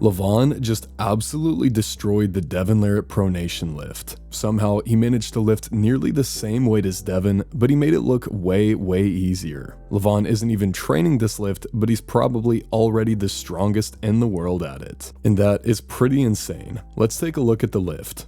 Levan just absolutely destroyed the Devon Larratt pronation lift. Somehow, he managed to lift nearly the same weight as Devon, but he made it look way easier. Levan isn't even training this lift, but he's probably already the strongest in the world at it. And that is pretty insane. Let's take a look at the lift.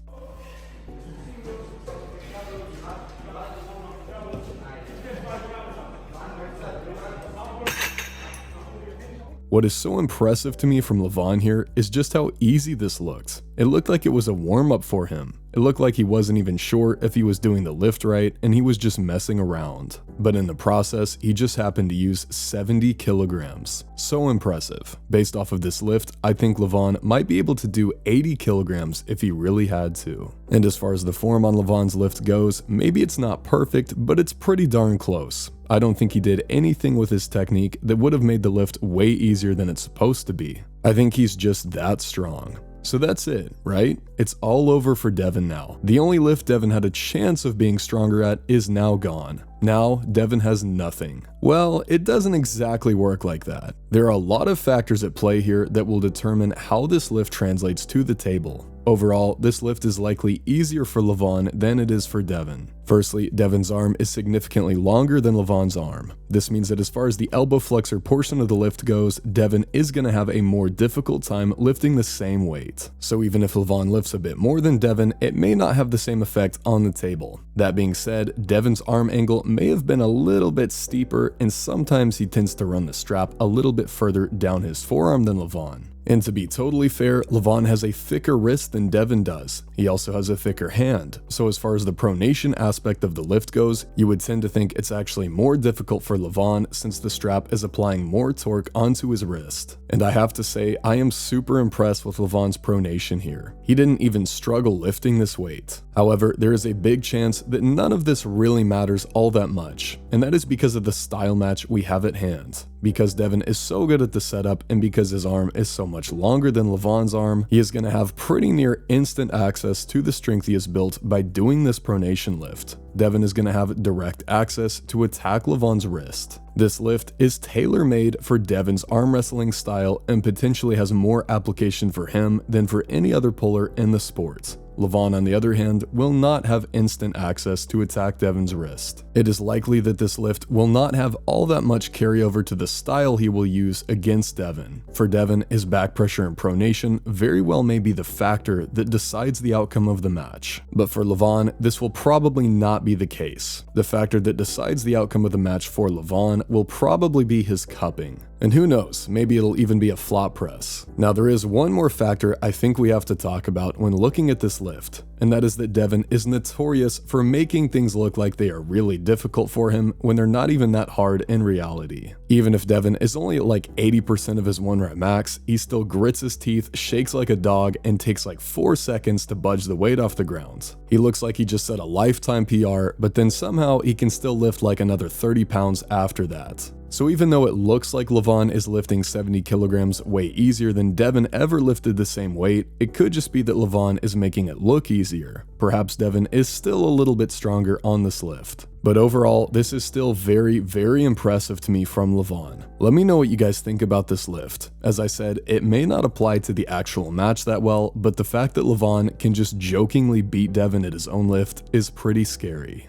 What is so impressive to me from Levan here is just how easy this looked. It looked like it was a warm-up for him. It looked like he wasn't even sure if he was doing the lift right and he was just messing around. But in the process, he just happened to use 70 kilograms. So impressive. Based off of this lift, I think Levan might be able to do 80 kilograms if he really had to. And as far as the form on Levan's lift goes, maybe it's not perfect, but it's pretty darn close. I don't think he did anything with his technique that would have made the lift way easier than it's supposed to be. I think he's just that strong. So that's it, right? It's all over for Devon now. The only lift Devon had a chance of being stronger at is now gone. Now, Devon has nothing. Well, it doesn't exactly work like that. There are a lot of factors at play here that will determine how this lift translates to the table. Overall, this lift is likely easier for Levan than it is for Devon. Firstly, Devon's arm is significantly longer than Levan's arm. This means that as far as the elbow flexor portion of the lift goes, Devon is going to have a more difficult time lifting the same weight. So even if Levan lifts a bit more than Devon, it may not have the same effect on the table. That being said, Devon's arm angle may have been a little bit steeper, and sometimes he tends to run the strap a little bit further down his forearm than Levan. And to be totally fair, Levan has a thicker wrist than Devon does. He also has a thicker hand, so as far as the pronation aspect of the lift goes, you would tend to think it's actually more difficult for Levan since the strap is applying more torque onto his wrist. And I have to say, I am super impressed with Levan's pronation here. He didn't even struggle lifting this weight. However, there is a big chance that none of this really matters all that much, and that is because of the style match we have at hand. Because Devon is so good at the setup and because his arm is so much longer than Levan's arm, he is going to have pretty near instant access to the strength he has built by doing this pronation lift. Devon is going to have direct access to attack Levan's wrist. This lift is tailor-made for Devon's arm wrestling style and potentially has more application for him than for any other puller in the sport. Levan, on the other hand, will not have instant access to attack Devon's wrist. It is likely that this lift will not have all that much carryover to the style he will use against Devon. For Devon, his back pressure and pronation very well may be the factor that decides the outcome of the match. But for Levan, this will probably not be the case. The factor that decides the outcome of the match for Levan will probably be his cupping. And who knows, maybe it'll even be a flop press. Now there is one more factor I think we have to talk about when looking at this lift, and that is that Devon is notorious for making things look like they are really difficult for him when they're not even that hard in reality. Even if Devon is only at like 80% of his 1 rep max, he still grits his teeth, shakes like a dog, and takes like 4 seconds to budge the weight off the ground. He looks like he just set a lifetime PR, but then somehow he can still lift like another 30 pounds after that. So even though it looks like Levan is lifting 70 kilograms way easier than Devon ever lifted the same weight, it could just be that Levan is making it look easier. Perhaps Devon is still a little bit stronger on this lift. But overall, this is still very impressive to me from Levan. Let me know what you guys think about this lift. As I said, it may not apply to the actual match that well, but the fact that Levan can just jokingly beat Devon at his own lift is pretty scary.